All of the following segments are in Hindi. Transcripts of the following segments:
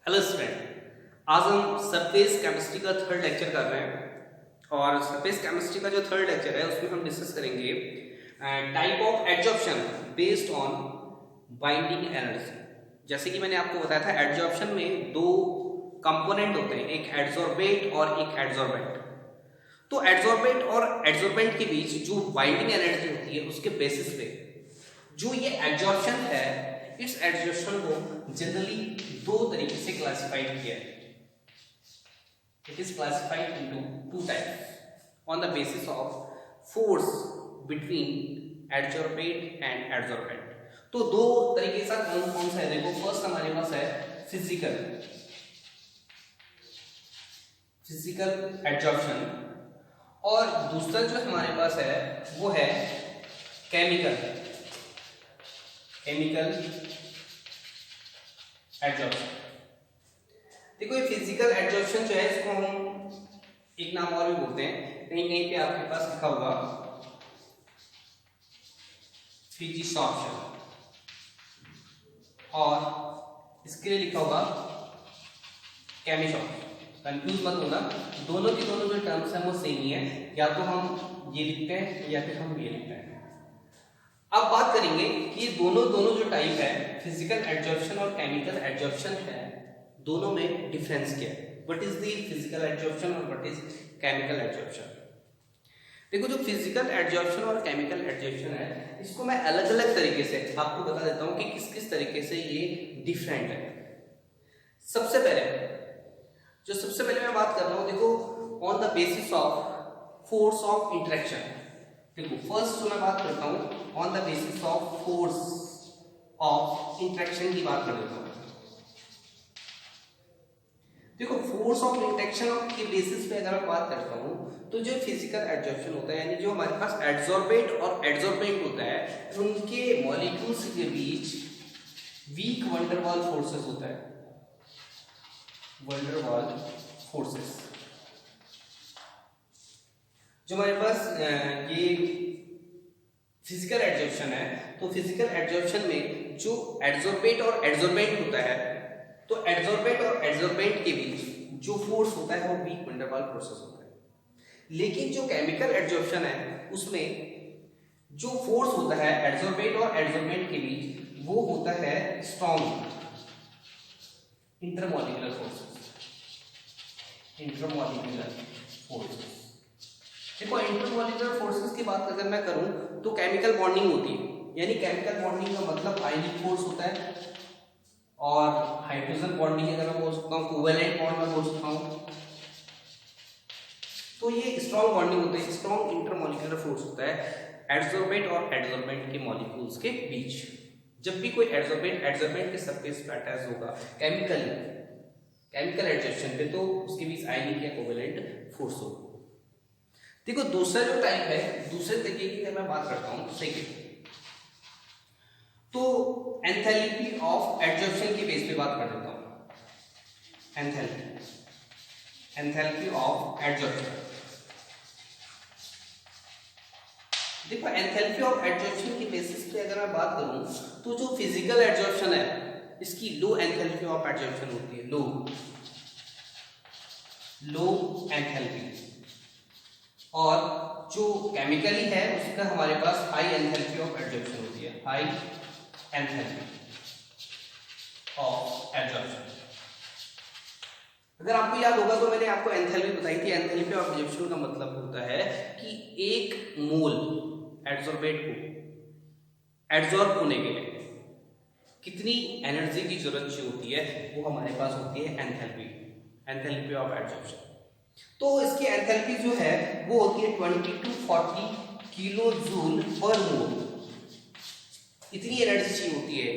हेलो स्टूडेंट, आज हम सरफेस केमिस्ट्री का थर्ड लेक्चर कर रहे हैं और सरफेस केमिस्ट्री का जो थर्ड लेक्चर है उसमें हम डिस्कस करेंगे type of adsorption based on binding energy. जैसे कि मैंने आपको बताया था, एडजॉर्प्शन में दो कंपोनेंट होते हैं, एक एडसॉर्बेट और एक एडसॉर्बेंट। तो एडसॉर्बेट और एडसॉर्बेंट के बीच जो बाइंडिंग एनर्जी होती है उसके बेसिस पे जो ये एडजॉर्प्शन है, इस एडजॉर्प्शन को जनरली दो तरीके से क्लासिफाइड किया है। It is classified into two types on the basis of force between adsorbate and adsorbent. तो दो तरीके से कौन कौन सा है, देखो फर्स्ट हमारे पास है फिजिकल एडजॉर्प्शन और दूसरा जो हमारे पास है वो है केमिकल एडजॉर्प्शन। देखो ये फिजिकल एडजॉर्प्शन जो है इसको हम एक नाम और भी बोलते हैं, कहीं कहीं पे आपके पास लिखा होगा फिजिसॉर्प्शन और इसके लिए लिखा होगा केमिसॉर्प्शन। कंफ्यूज मत होना, दोनों की दोनों जो टर्म्स हैं वो सेम ही है, या तो हम ये लिखते हैं या फिर हम ये लिखते हैं। अब बात करेंगे कि दोनों जो टाइप है, फिजिकल एडजॉर्प्शन और केमिकल एडजॉर्प्शन है, दोनों में डिफरेंस क्या है, what is the physical adsorption और व्हाट इज केमिकल एडजॉर्प्शन। देखो जो फिजिकल एडजॉर्प्शन और केमिकल एडजॉर्प्शन है, इसको मैं अलग अलग तरीके से आपको बता देता हूं कि किस किस तरीके से ये डिफरेंट है। सबसे पहले मैं बात कर रहा हूं, देखो on the basis of force of interaction. देखो फर्स्ट जो मैं बात करता हूं on the basis of force of interaction की बात कर लेता हूं। देखो फोर्स ऑफ इंटरेक्शन के बेसिस पे अगर मैं बात करता हूं तो जो फिजिकल एडजॉर्प्शन होता है, यानी जो हमारे पास एडसॉर्बेट और एडसॉर्बेंट होता है, उनके मॉलिक्यूल्स के बीच वीक वंडरवॉल फोर्सेस होता है, वंडरवॉल फोर्सेस। जो हमारे पास ये फिजिकल एडजॉर्प्शन है, तो फिजिकल एडजॉर्प्शन में जो एडसॉर्बेट और एडसॉर्बेंट होता है, तो एडसॉर्बेट और एडसॉर्बेंट के बीच जो फोर्स होता है वो वीक वंडरवॉल फोर्सेस होता है। लेकिन जो केमिकल एडजॉर्प्शन है उसमें जो फोर्स होता है एडसॉर्बेट और एडसॉर्बेंट के बीच वो होता है स्ट्रॉन्ग इंटरमॉलिक्यूलर फोर्सेस। देखो इंटरमॉलिक्यूलर फोर्सेस की बात अगर मैं करूं तो केमिकल बॉन्डिंग होती है, यानी केमिकल बॉन्डिंग का मतलब आयनिक फोर्स होता है, और हाइड्रोजन बॉन्डिंग अगर मैं बोल सकता हूं, कोवेलेंट बॉन्ड में बोल सकता हूं, तो ये स्ट्रॉन्ग बॉन्डिंग होती है, स्ट्रॉन्ग इंटरमॉलिक्यूलर फोर्स होता है एडसॉर्बेट और एडसॉर्बेंट के मॉलिक्यूल्स के बीच। जब भी कोई एडसॉर्बेंट के सरफेस पे अटैच होगा केमिकल एडजॉर्प्शन पे, तो उसके बीच आयनिक या कोवेलेंट फोर्स होगा। देखो दूसरा जो टाइप है, दूसरे तरीके की अगर मैं बात करता हूं सेकंड, तो एंथैल्पी ऑफ एडजॉर्प्शन के बेस पे बात कर देता हूं। Enthalpy of adsorption. देखो एंथैल्पी ऑफ एडजॉर्प्शन के बेसिस पे अगर मैं बात करूं तो जो फिजिकल एडजॉर्प्शन है इसकी लो एंथैल्पी ऑफ एडजॉर्प्शन होती है, लो एंथैल्पी, और जो केमिकली है उसका हमारे पास हाई एंथैल्पी ऑफ एडजॉर्प्शन होती है, हाई एंथैल्पी ऑफ एडजॉर्प्शन। अगर आपको याद होगा तो मैंने आपको एंथैल्पी बताई थी। एंथैल्पी ऑफ एडजॉर्प्शन का मतलब होता है कि एक मोल एडसॉर्बेट को एडसॉर्ब होने के लिए कितनी एनर्जी की जरूरत होती है, वो हमारे पास होती है एंथैल्पी ऑफ एडजॉर्प्शन। तो इसकी एंथैल्पी जो है वो होती है 20 to 40 किलो जूल पर मोल। इतनी एनर्जी चाहिए होती है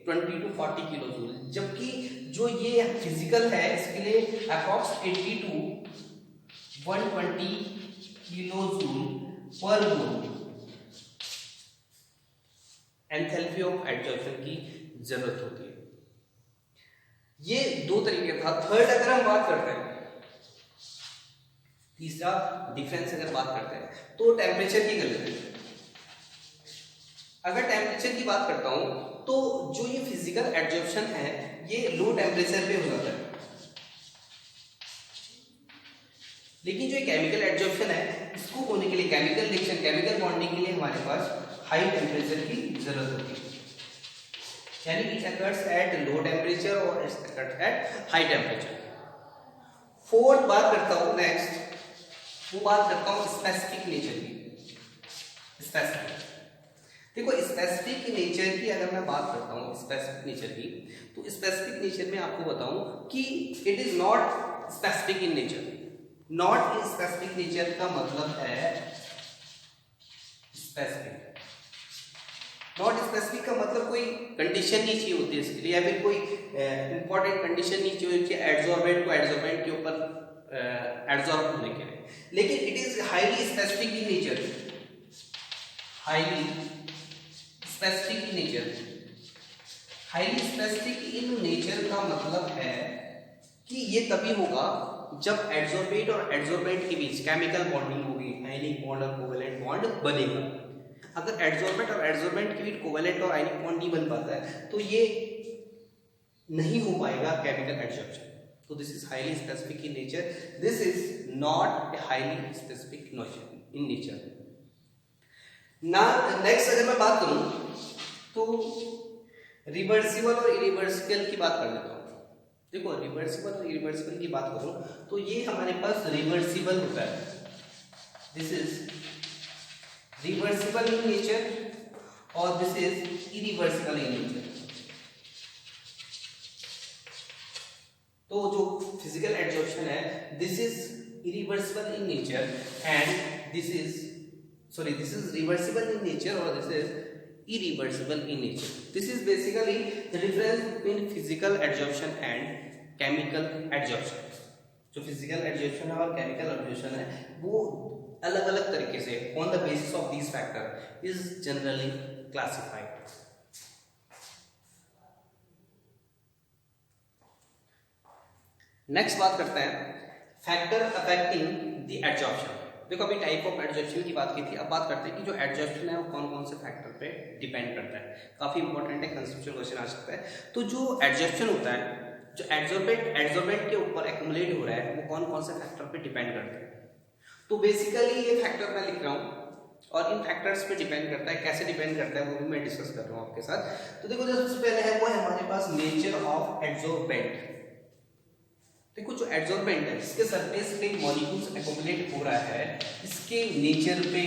20 to 40 किलो जूल, जबकि जो ये फिजिकल है इसके लिए अप्रॉक्स 80 to 120 किलो जूल पर मोल एंथैल्पी ऑफ एडजॉर्प्शन की जरूरत होती है। ये दो तरीके था। थर्ड अगर हम बात करते हैं, तीसरा डिफरेंस अगर बात करते हैं तो टेम्परेचर की कर लेते हैं। अगर टेम्परेचर की बात करता हूं तो जो ये फिजिकल एडजॉर्प्शन है ये लो टेम्परेचर पे हो जाता है। लेकिन जो केमिकल एडजॉर्प्शन है इसको होने के लिए केमिकल रिएक्शन केमिकल बॉन्डिंग के लिए हमारे पास हाई टेम्परेचर की जरूरत होती है, यानी it occurs at low temperature और it occurs at high temperature. Fourth बात करता हूं नेक्स्ट, वो बात करता हूं स्पेसिफिक नेचर की। स्पेसिफिक, देखो स्पेसिफिक नेचर की अगर मैं बात करता हूं स्पेसिफिक नेचर की, तो स्पेसिफिक नेचर में आपको बताऊं कि it is not specific in nature. Not in specific nature का मतलब है स्पेसिफिक। नॉट स्पेसिफिक का मतलब कोई कंडीशन नहीं चाहिए होती है इसके लिए, या फिर कोई इंपॉर्टेंट कंडीशन नहीं चाहिए होती है एडजॉर्बेंट को एडजॉर्बेंट के ऊपर एडजॉर्ब होने के लिए, लेकिन it is highly specific in nature. Highly specific in nature, highly specific in nature का मतलब है कि ये तभी होगा जब एडजॉर्बेट और एडजॉर्बेंट के बीच केमिकल बॉन्डिंग होगी, आयनिक बॉन्ड और कोवेलेंट बॉन्ड बनेगा। अगर एडजॉर्बेंट और एडजॉर्बेंट के बीच कोवेलेंट और आयनिक बॉन्ड नहीं बन पाता है तो ये नहीं हो पाएगा केमिकल एडजॉर्प्शन। तो this is highly specific in nature, this is not a highly specific in nature. ना नेक्स्ट अगर मैं बात करूं तो रिवर्सिबल और इरिवर्सिबल की बात कर लेता हूं। देखो रिवर्सिबल और इरिवर्सिबल की बात करूं तो ये हमारे पास रिवर्सिबल होता है, this is reversible in nature और this is irreversible in nature. तो जो फिजिकल एडजॉर्प्शन है this is irreversible in nature and this is reversible in nature और this is irreversible in nature. This is basically the difference between physical adsorption and chemical adsorption. जो physical adsorption है और chemical adsorption है वो अलग अलग तरीके से on the basis of these factor is generally classified. Next बात करते हैं फैक्टर अफेक्टिंग द एडजॉर्प्शन। देखो अभी टाइप ऑफ एडजॉर्प्शन की बात की थी, अब बात करते हैं कि जो एडजॉर्प्शन है वो कौन कौन से फैक्टर पे डिपेंड करता है। काफी इंपॉर्टेंट है, कंसेप्चुअल क्वेश्चन आ सकता है। तो जो एडजॉर्प्शन होता है, जो एडजॉर्बेंट के ऊपर एक्युमुलेट हो रहा है वो कौन कौन से फैक्टर पे डिपेंड करता है। तो बेसिकली ये फैक्टर मैं लिख रहा हूँ और इन फैक्टर्स पे डिपेंड करता है, कैसे डिपेंड करता है वो भी मैं डिस्कस कर रहा हूँ आपके साथ। तो देखो जो सबसे पहले है वो है हमारे पास नेचर ऑफ एडजॉर्बेंट। देखो जो एडजॉर्बेंट है इसके सरफेस पे मॉलिक्यूल्स एक्युमुलेट हो रहा है, इसके नेचर पे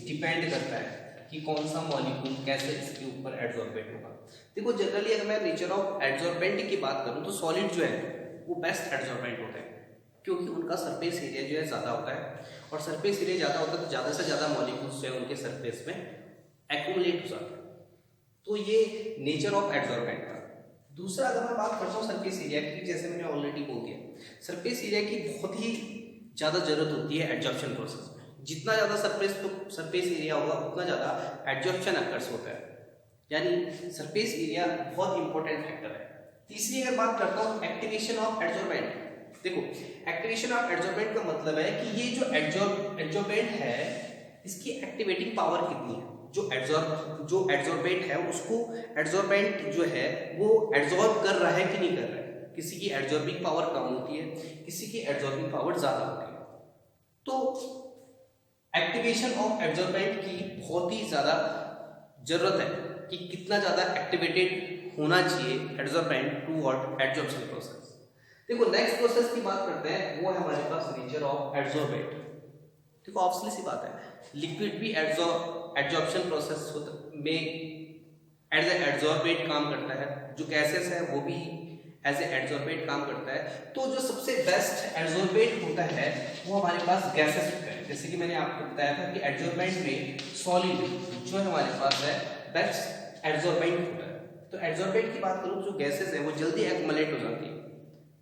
डिपेंड करता है कि कौन सा मॉलिक्यूल कैसे इसके ऊपर एडजॉर्बेंट होगा। देखो जनरली अगर मैं नेचर ऑफ एडजॉर्बेंट की बात करूं तो सॉलिड जो है वो बेस्ट एडजॉर्बेंट होता है क्योंकि उनका सरफेस एरिया जो है ज़्यादा होता है और सरफेस एरिया ज़्यादा होता है तो ज़्यादा से ज़्यादा मॉलिक्यूल्स जो है उनके सरफेस में एक्युमुलेट हो जाते हैं। तो ये नेचर ऑफ एडजॉर्बेंट का। दूसरा अगर मैं बात करता हूँ सरफेस एरिया की, जैसे मैंने ऑलरेडी बोल दिया सरफेस एरिया की बहुत ही ज़्यादा जरूरत होती है एडजॉर्प्शन प्रोसेस में। जितना ज़्यादा सरफेस एरिया होगा उतना ज़्यादा एडजॉर्प्शन अकर्स होता है, यानी सरफेस एरिया बहुत इंपॉर्टेंट फैक्टर है। तीसरी अगर बात करता हूँ एक्टिवेशन ऑफ एडजॉर्बेंट। देखो एक्टिवेशन ऑफ एडजॉर्बेंट का मतलब है कि ये जो एडजॉर्बेंट है इसकी एक्टिवेटिंग पावर कितनी है। जो एडजॉर्बेंट है उसको एडजॉर्बेंट जो है वो एडजॉर्ब कर रहा है कि नहीं कर रहा है। किसी की एडजॉर्बिंग पावर कम होती है, किसी की एडजॉर्बिंग पावर ज्यादा होती है। तो एक्टिवेशन ऑफ एडजॉर्बेंट की बहुत ही ज्यादा जरूरत है कि कितना ज्यादा एक्टिवेटेड होना चाहिए एडजॉर्बेंट टुवर्ड एडजॉर्प्शन प्रोसेस। देखो नेक्स्ट प्रोसेस की बात करते हैं, वो है हमारे पास नेचर ऑफ एडजॉर्बेंट। देखो ऑब्वियसली सी बात है लिक्विड भी एडजॉर्प्शन प्रोसेस में एज ए एडजॉर्बेट काम करता है, जो गैसेस है वो भी एज ए एडजॉर्बेट काम करता है। तो जो सबसे बेस्ट एडजॉर्बेट होता है वो हमारे पास गैसेस होता है। जैसे कि मैंने आपको बताया था कि एडजॉर्बेंट में सॉलिड जो हमारे पास है बेस्ट एडजॉर्बेंट होता है। तो एडजॉर्बेंट की बात करूँ जो गैसेस है वो जल्दी एक्युमुलेट हो जाती है,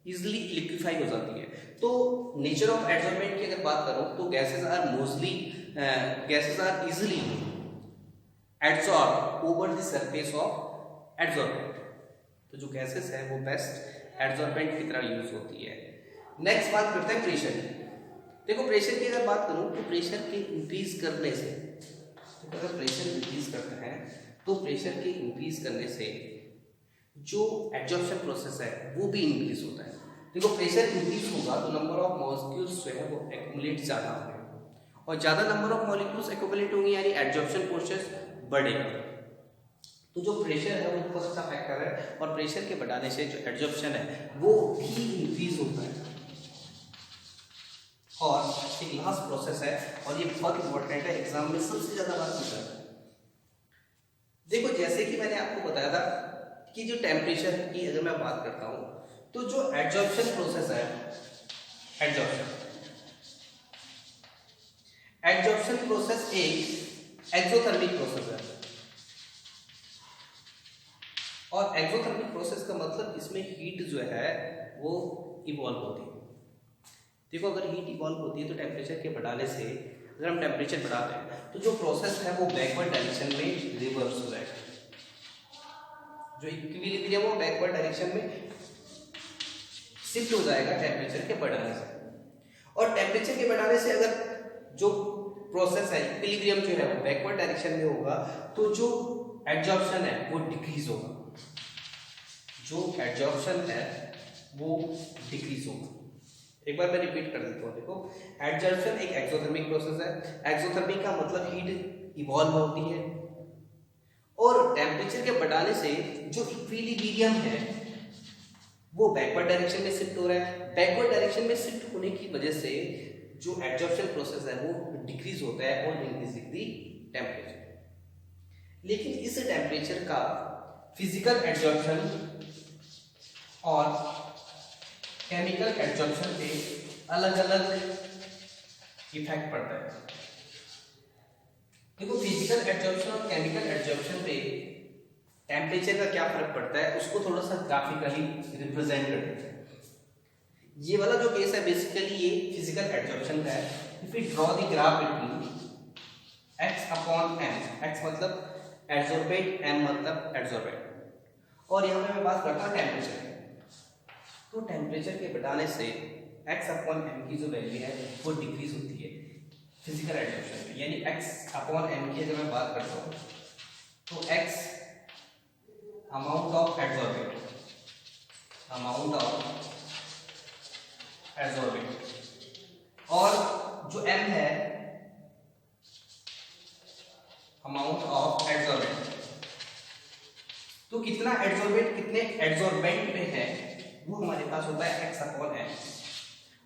इजिली लिक्विफाई हो जाती है। तो नेचर ऑफ एडजॉर्बेंट की अगर बात करूं तो gases are easily adsorb over the surface of adsorbent. तो जो गैसेस है वो बेस्ट एडजॉर्बेंट की तरह यूज होती है। नेक्स्ट बात करते हैं प्रेशर की। देखो प्रेशर की अगर बात करूं तो प्रेशर के इंक्रीज करने से, तो अगर प्रेशर इंक्रीज करते हैं तो प्रेशर के इंक्रीज करने से जो एडजॉर्प्शन प्रोसेस है वो भी इंक्रीज होता है। देखो प्रेशर इंक्रीज होगा तो नंबर ऑफ मॉलिक्यूल्स जो है वो एक्यूमुलेट ज़्यादा होंगे, और ज़्यादा नंबर ऑफ मॉलिक्यूल्स एक्यूमुलेट होंगे यानी एडजॉर्प्शन प्रोसेस बढ़ेगा। तो जो प्रेशर है वो बहुत अच्छा फैक्टर है, और प्रेशर के बढ़ाने से जो एडजॉर्प्शन है वो भी इंक्रीज होता है। और एक लास्ट प्रोसेस है, और ये बहुत इंपॉर्टेंट है, एग्जाम में सबसे ज़्यादा बात होता है। देखो जैसे कि मैंने आपको बताया था कि जो टेम्परेचर की अगर मैं बात करता हूँ तो जो एडजॉर्प्शन प्रोसेस है, एडजॉर्प्शन प्रोसेस एक एक्सोथर्मिक प्रोसेस है, और एक्सोथर्मिक प्रोसेस का मतलब इसमें हीट जो है वो इवॉल्व होती है। देखो अगर हीट इवॉल्व होती है तो टेम्परेचर के बढ़ाने से, अगर हम टेम्परेचर बढ़ाते हैं तो जो प्रोसेस है वो बैकवर्ड डायरेक्शन में रिवर्स हो जाएगा, जो इक्विलिब्रियम वो बैकवर्ड डायरेक्शन में शिफ्ट हो जाएगा टेम्परेचर के बढ़ाने से। और टेम्परेचर के बढ़ाने से अगर जो प्रोसेस है इक्विलिब्रियम जो है वो बैकवर्ड डायरेक्शन में होगा तो जो एडजॉर्प्शन है वो डिक्रीज होगा, जो एडजॉर्प्शन है वो डिक्रीज होगा। एक बार मैं रिपीट कर देता हूँ। देखो एडजॉर्प्शन एक एक्सोथर्मिक प्रोसेस है, एक्सोथर्मिक का मतलब हीट इवॉल्व होती है, और टेम्परेचर के बढ़ाने से जो इक्विलिब्रियम है वो बैकवर्ड डायरेक्शन में शिफ्ट हो रहा है। बैकवर्ड डायरेक्शन में शिफ्ट होने की वजह से जो एडजॉर्प्शन प्रोसेस है वो डिक्रीज होता है और इंक्रीज द टेम्परेचर। लेकिन इस टेम्परेचर का फिजिकल एडजॉर्प्शन और केमिकल एडजॉर्प्शन पे अलग अलग इफेक्ट पड़ता है। देखो फिजिकल एडजॉर्प्शन और केमिकल एडजॉर्प्शन पे टेम्परेचर का क्या फर्क पड़ता है उसको थोड़ा सा ग्राफिकली रिप्रेजेंट कर देते हैं। ये वाला जो केस है बेसिकली ये फिजिकल एडजॉर्प्शन का है। If we draw the graph between x upon m, x मतलब एडजॉर्बेंट, m मतलब एडजॉर्बेंट, और यहाँ पे मैं बात करता हूँ टेम्परेचर की। तो टेम्परेचर के बढ़ाने से x अपॉन m की जो वैल्यू है वो डिक्रीज होती है फिजिकल एडजॉर्प्शन में, यानी x अपॉन m की अगर मैं बात करता हूँ तो x अमाउंट ऑफ एडजॉर्बेंट, और जो m है अमाउंट ऑफ एडजॉर्बेंट। तो कितना एडजॉर्बेंट कितने एडजॉर्बेंट पे है वो हमारे पास होता है x अपॉन m,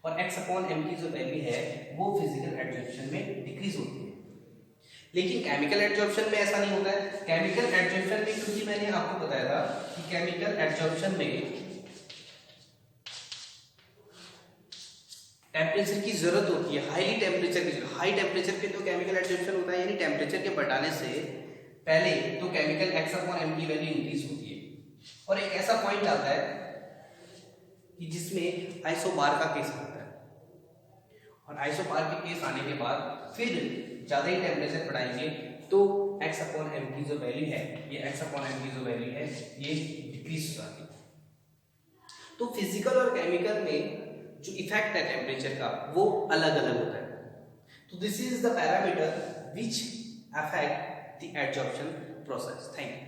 और x अपॉन m की जो वैल्यू है वो फिजिकल एडजॉर्प्शन में डिक्रीज होती है। लेकिन केमिकल एडजॉर्प्शन में ऐसा नहीं होता है। केमिकल एडजॉर्प्शन में, क्योंकि मैंने आपको बताया था कि केमिकल एडजॉर्प्शन में टेम्परेचर की जरूरत होती है, हाई टेम्परेचर की जरूरत। हाई टेम्परेचर पे तो केमिकल एडजॉर्प्शन होता है, यानी टेम्परेचर के बढ़ाने से पहले तो केमिकल x अपॉन m की वैल्यू इंक्रीज होती है, और एक ऐसा पॉइंट आता है कि जिसमें आइसोबार का केस आता है, और आइसोबार के केस आने के बाद फिर ज़्यादा ही टेम्परेचर बढ़ाएंगे तो x अपॉन m की जो वैल्यू है, ये x अपॉन m की जो वैल्यू है ये डिक्रीज हो जाती है। तो फिजिकल और केमिकल में जो इफेक्ट है टेम्परेचर का वो अलग अलग होता है। तो this is the parameter which affect the adsorption process. Thank you.